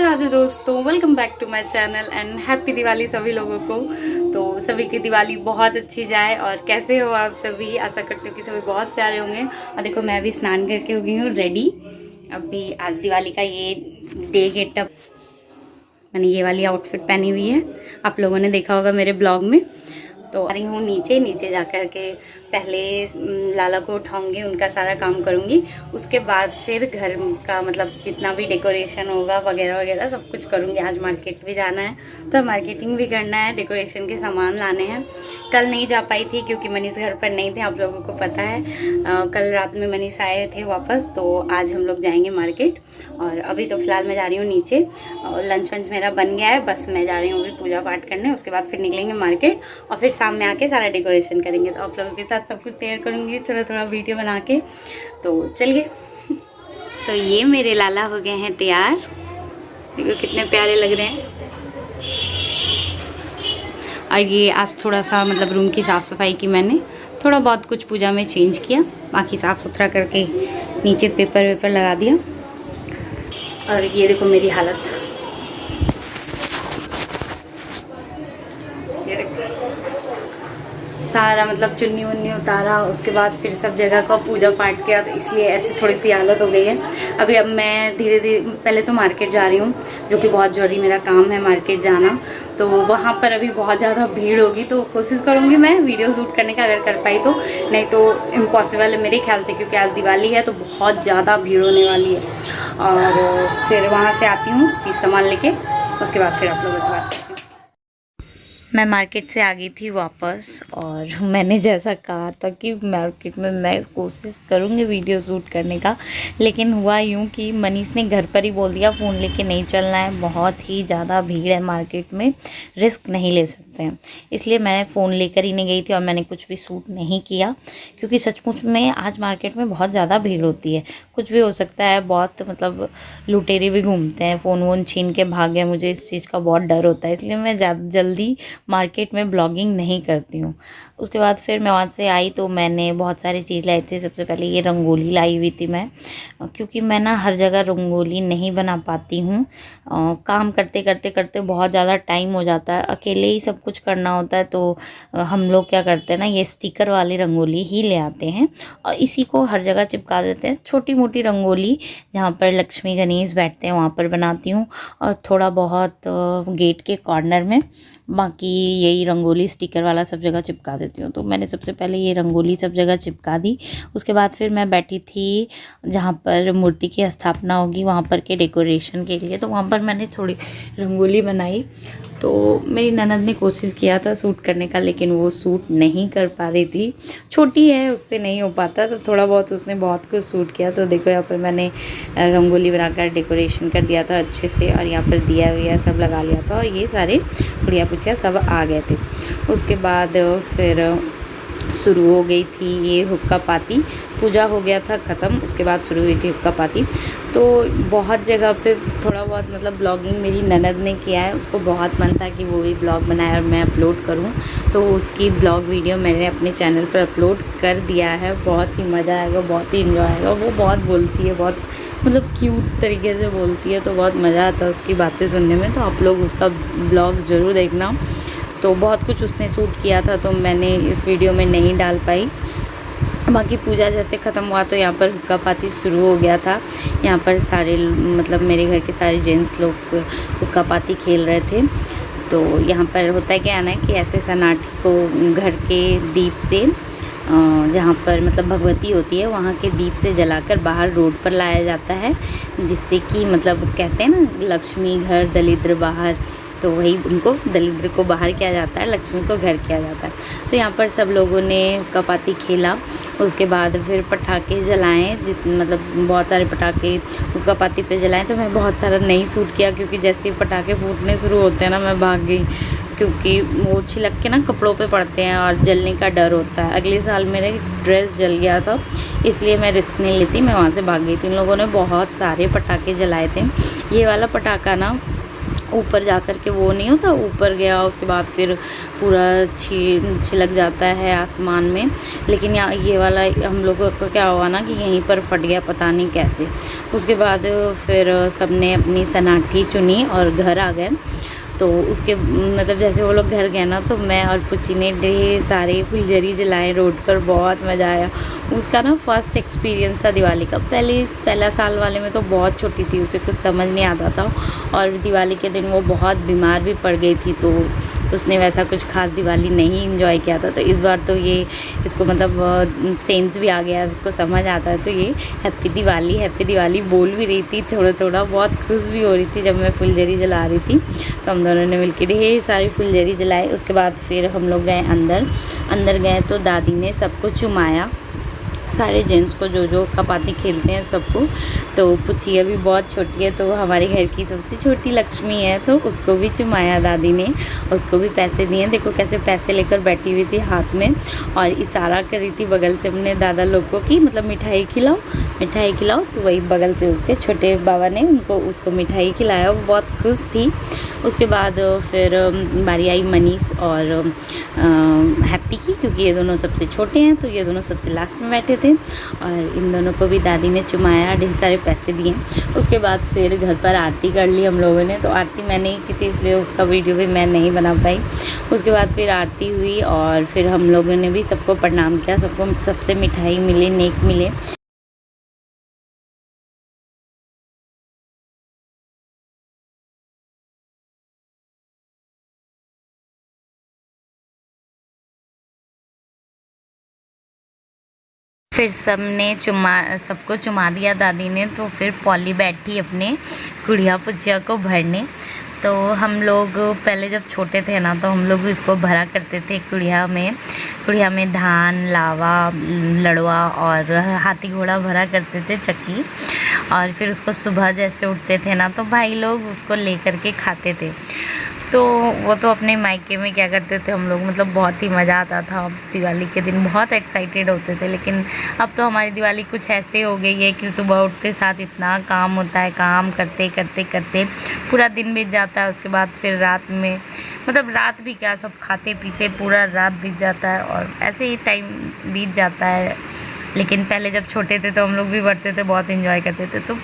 राधे दोस्तों, welcome back to my channel and happy Diwali सभी लोगों को। तो सभी की दिवाली बहुत अच्छी जाए। और कैसे हो आप सभी? आशा करती हूँ कि सभी बहुत प्यारे होंगे। और देखो मैं भी स्नान करके हो गई हूँ रेडी। अभी आज दिवाली का ये डे गेटअप, मैंने ये वाली आउटफिट पहनी हुई है, आप लोगों ने देखा होगा मेरे ब्लॉग में। तो आ रही हूँ नीचे जा कर के पहले लाला को उठाऊंगी, उनका सारा काम करूँगी, उसके बाद फिर घर का मतलब जितना भी डेकोरेशन होगा वगैरह वगैरह सब कुछ करूँगी। आज मार्केट भी जाना है तो मार्केटिंग भी करना है, डेकोरेशन के सामान लाने हैं। कल नहीं जा पाई थी क्योंकि मनीष घर पर नहीं थे, आप लोगों को पता है। कल रात में मनीष आए थे वापस, तो आज हम लोग जाएंगे मार्केट। और अभी तो फिलहाल मैं जा रही हूँ नीचे, लंच वंच मेरा बन गया है, बस मैं जा रही हूँ अभी पूजा पाठ करने। उसके बाद फिर निकलेंगे मार्केट और फिर शाम में आके सारा डेकोरेशन करेंगे। तो आप लोगों के साथ सब कुछ तैयार करूँगी थोड़ा थोड़ा वीडियो बना के। तो चलिए। तो ये मेरे लाला हो गए हैं तैयार, देखो कितने प्यारे लग रहे हैं। और ये आज थोड़ा सा मतलब रूम की साफ़ सफाई की मैंने, थोड़ा बहुत कुछ पूजा में चेंज किया, बाकी साफ़ सुथरा करके नीचे पेपर वेपर लगा दिया। और ये देखो मेरी हालत, ये देखो सारा मतलब चुन्नी उन्नी उतारा, उसके बाद फिर सब जगह का पूजा पाठ किया, तो इसलिए ऐसी थोड़ी सी हालत हो गई है। अभी अब मैं धीरे धीरे पहले तो मार्केट जा रही हूँ, जो कि बहुत जरूरी मेरा काम है मार्केट जाना। तो वहाँ पर अभी बहुत ज़्यादा भीड़ होगी, तो कोशिश करूँगी मैं वीडियो शूट करने का, अगर कर पाई तो, नहीं तो इम्पॉसिबल है मेरे ख्याल से, क्योंकि आज दिवाली है तो बहुत ज़्यादा भीड़ होने वाली है। और फिर वहाँ से आती हूँ चीज़ सामान लेके, उसके बाद फिर आप लोगों से बात करती हूँ। मैं मार्केट से आ गई थी वापस, और मैंने जैसा कहा था कि मार्केट में मैं कोशिश करूँगी वीडियो शूट करने का, लेकिन हुआ यूँ कि मनीष ने घर पर ही बोल दिया फ़ोन लेके नहीं चलना है, बहुत ही ज़्यादा भीड़ है मार्केट में, रिस्क नहीं ले सकते हैं। इसलिए मैं फ़ोन लेकर ही नहीं गई थी और मैंने कुछ भी शूट नहीं किया, क्योंकि सचमुच में आज मार्केट में बहुत ज़्यादा भीड़ होती है, कुछ भी हो सकता है। बहुत मतलब लुटेरे भी घूमते हैं, फ़ोन वोन छीन के भाग गए, मुझे इस चीज़ का बहुत डर होता है, इसलिए मैं ज़्यादा जल्दी मार्केट में ब्लॉगिंग नहीं करती हूँ। उसके बाद फिर मैं वहाँ से आई तो मैंने बहुत सारी चीज़ लाई थी। सबसे पहले ये रंगोली लाई हुई थी मैं, क्योंकि मैं ना हर जगह रंगोली नहीं बना पाती हूँ, काम करते करते करते बहुत ज़्यादा टाइम हो जाता है, अकेले ही सब कुछ करना होता है। तो हम लोग क्या करते हैं ना, ये स्टिकर वाली रंगोली ही ले आते हैं और इसी को हर जगह चिपका देते हैं। छोटी मोटी रंगोली जहाँ पर लक्ष्मी गणेश बैठते हैं वहाँ पर बनाती हूँ, और थोड़ा बहुत गेट के कॉर्नर में, बाकी यही रंगोली स्टिकर वाला सब जगह चिपका देती हूँ। तो मैंने सबसे पहले ये रंगोली सब जगह चिपका दी। उसके बाद फिर मैं बैठी थी जहाँ पर मूर्ति की स्थापना होगी वहाँ पर के डेकोरेशन के लिए, तो वहाँ पर मैंने थोड़ी रंगोली बनाई। तो मेरी ननद ने कोशिश किया था शूट करने का, लेकिन वो शूट नहीं कर पा रही थी, छोटी है उससे नहीं हो पाता, तो थोड़ा बहुत उसने बहुत कुछ शूट किया। तो देखो यहाँ पर मैंने रंगोली बनाकर डेकोरेशन कर दिया था अच्छे से, और यहाँ पर दिया हुआ सब लगा लिया था, और ये सारे गुड़िया पुछिया सब आ गए थे। उसके बाद फिर शुरू हो गई थी ये हुक्का पाती, पूजा हो गया था ख़त्म, उसके बाद शुरू हुई थी हुक्का पाती। तो बहुत जगह पे थोड़ा बहुत मतलब ब्लॉगिंग मेरी ननद ने किया है, उसको बहुत मन था कि वो भी ब्लॉग बनाए और मैं अपलोड करूं, तो उसकी ब्लॉग वीडियो मैंने अपने चैनल पर अपलोड कर दिया है। बहुत ही मज़ा आएगा, बहुत ही इन्जॉय आएगा। वो बहुत बोलती है, बहुत मतलब क्यूट तरीके से बोलती है, तो बहुत मज़ा आता है उसकी बातें सुनने में। तो आप लोग उसका ब्लॉग ज़रूर देखना। तो बहुत कुछ उसने शूट किया था, तो मैंने इस वीडियो में नहीं डाल पाई। बाकी पूजा जैसे ख़त्म हुआ तो यहाँ पर हुक्का पाती शुरू हो गया था। यहाँ पर सारे मतलब मेरे घर के सारे जेंट्स लोग हुक्का पाती खेल रहे थे। तो यहाँ पर होता क्या है ना कि ऐसे सन्नाटे को घर के दीप से, जहाँ पर मतलब भगवती होती है वहाँ के दीप से जलाकर बाहर रोड पर लाया जाता है, जिससे कि मतलब कहते हैं ना लक्ष्मी घर दरिद्र बाहर, तो वही उनको दरिद्र को बाहर किया जाता है, लक्ष्मी को घर किया जाता है। तो यहाँ पर सब लोगों ने हुक्का पाती खेला। उसके बाद फिर पटाखे जलाएँ, मतलब बहुत सारे पटाखे हुक्का पाती पे जलाएँ। तो मैं बहुत सारा नहीं शूट किया, क्योंकि जैसे ही पटाखे फूटने शुरू होते हैं ना मैं भाग गई, क्योंकि वो छिलक के ना कपड़ों पे पड़ते हैं और जलने का डर होता है। अगले साल मेरे ड्रेस जल गया था, इसलिए मैं रिस्क नहीं लेती, मैं वहाँ से भाग गई थी। इन लोगों ने बहुत सारे पटाखे जलाए थे। ये वाला पटाखा ना ऊपर जा कर के वो नहीं होता, ऊपर गया उसके बाद फिर पूरा छिलक जाता है आसमान में। लेकिन ये वाला हम लोगों को क्या हुआ ना कि यहीं पर फट गया, पता नहीं कैसे। उसके बाद फिर सबने अपनी सनाठी चुनी और घर आ गए। तो उसके मतलब जैसे वो लोग घर गए ना, तो मैं और पुची ने ढेर सारे फुलझड़ी जलाए रोड पर, बहुत मज़ा आया। उसका ना फर्स्ट एक्सपीरियंस था दिवाली का। पहला साल वाले में तो बहुत छोटी थी, उसे कुछ समझ नहीं आता था, और दिवाली के दिन वो बहुत बीमार भी पड़ गई थी, तो उसने वैसा कुछ खास दिवाली नहीं इंजॉय किया था। तो इस बार तो ये इसको मतलब सेंस भी आ गया, इसको समझ आता है, तो ये हैप्पी दिवाली बोल भी रही थी थोड़ा थोड़ा, बहुत खुश भी हो रही थी जब मैं फुलझड़ी जला रही थी। तो हम दोनों ने मिलकर ढेर सारी फुलझड़ी जलाई। उसके बाद फिर हम लोग गए अंदर गए तो दादी ने सबको चुमाया, सारे जेंट्स को जो कपाती खेलते हैं सबको। तो पुछिया भी बहुत छोटी है, तो हमारे घर की सबसे छोटी लक्ष्मी है, तो उसको भी चुमाया दादी ने, उसको भी पैसे दिए। देखो कैसे पैसे लेकर बैठी हुई थी हाथ में, और इशारा कर रही थी बगल से अपने दादा लोग को कि मतलब मिठाई खिलाओ। तो वही बगल से उसके छोटे बाबा ने उसको मिठाई खिलाया, वो बहुत खुश थी। उसके बाद फिर बारी आई मनीष और हैप्पी की, क्योंकि ये दोनों सबसे छोटे हैं, तो ये दोनों सबसे लास्ट में बैठे थे। और इन दोनों को भी दादी ने चुमाया, ढेर सारे पैसे दिए। उसके बाद फिर घर पर आरती कर ली हम लोगों ने। तो आरती मैंने ही की थी, इसलिए उसका वीडियो भी मैं नहीं बना पाई। उसके बाद फिर आरती हुई और फिर हम लोगों ने भी सबको प्रणाम किया, सबसे मिठाई मिले, नेक मिले। फिर सबको चुमा दिया दादी ने। तो फिर पॉली बैठी अपने गुड़िया पुचिया को भरने। तो हम लोग पहले जब छोटे थे ना, तो हम लोग इसको भरा करते थे कुड़िया में धान, लावा, लड़वा और हाथी घोड़ा भरा करते थे, चक्की। और फिर उसको सुबह जैसे उठते थे ना, तो भाई लोग उसको ले कर के खाते थे। तो वो तो अपने मायके में क्या करते थे हम लोग, मतलब बहुत ही मज़ा आता था। दिवाली के दिन बहुत एक्साइटेड होते थे। लेकिन अब तो हमारी दिवाली कुछ ऐसे हो गई है कि सुबह उठते साथ इतना काम होता है, काम करते करते पूरा दिन बीत जाता है। उसके बाद फिर रात में, मतलब रात भी क्या, सब खाते पीते पूरा रात बीत जाता है, और ऐसे ही टाइम बीत जाता है। लेकिन पहले जब छोटे थे तो हम लोग भी बढ़ते थे, बहुत एंजॉय करते थे। तो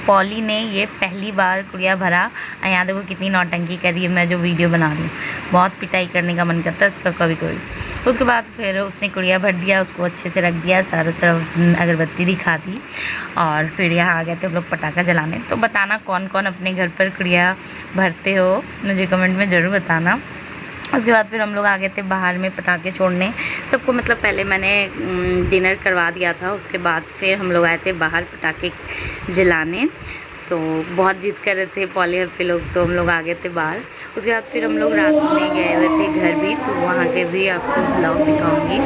पॉली ने ये पहली बार कुड़िया भरा। यहाँ देखो कितनी नौटंकी करी है, मैं जो वीडियो बना रही हूँ। बहुत पिटाई करने का मन करता है इसका कभी कभी। उसके बाद फिर उसने कुड़िया भर दिया, उसको अच्छे से रख दिया, चारों तरफ अगरबत्ती दिखा दी, और फिर यहाँ आ गए थे हम लोग पटाखा जलाने। तो बताना कौन कौन अपने घर पर कुड़िया भरते हो, मुझे कमेंट में ज़रूर बताना। उसके बाद फिर हम लोग आ गए थे बाहर में पटाखे छोड़ने सबको, मतलब पहले मैंने डिनर करवा दिया था। उसके बाद फिर हम लोग आए थे बाहर पटाखे जलाने। तो बहुत जिद कर रहे थे पॉली हप्पी लोग, तो हम लोग आ गए थे बाहर। उसके बाद फिर हम लोग रात में गए हुए थे घर भी, तो वहाँ के भी आपको ब्लॉग दिखाऊंगी।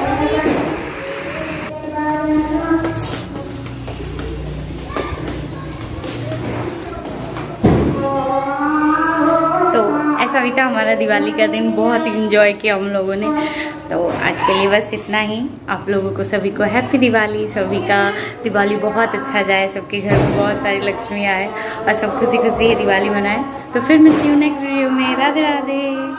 ऐसा भी था हमारा दिवाली का दिन, बहुत इंजॉय किया हम लोगों ने। तो आज के लिए बस इतना ही। आप लोगों को सभी को हैप्पी दिवाली, सभी का दिवाली बहुत अच्छा जाए, सबके घर में बहुत सारी लक्ष्मी आए और सब खुशी खुशी दिवाली मनाएं। तो फिर मिलती हूँ नेक्स्ट वीडियो में। राधे राधे।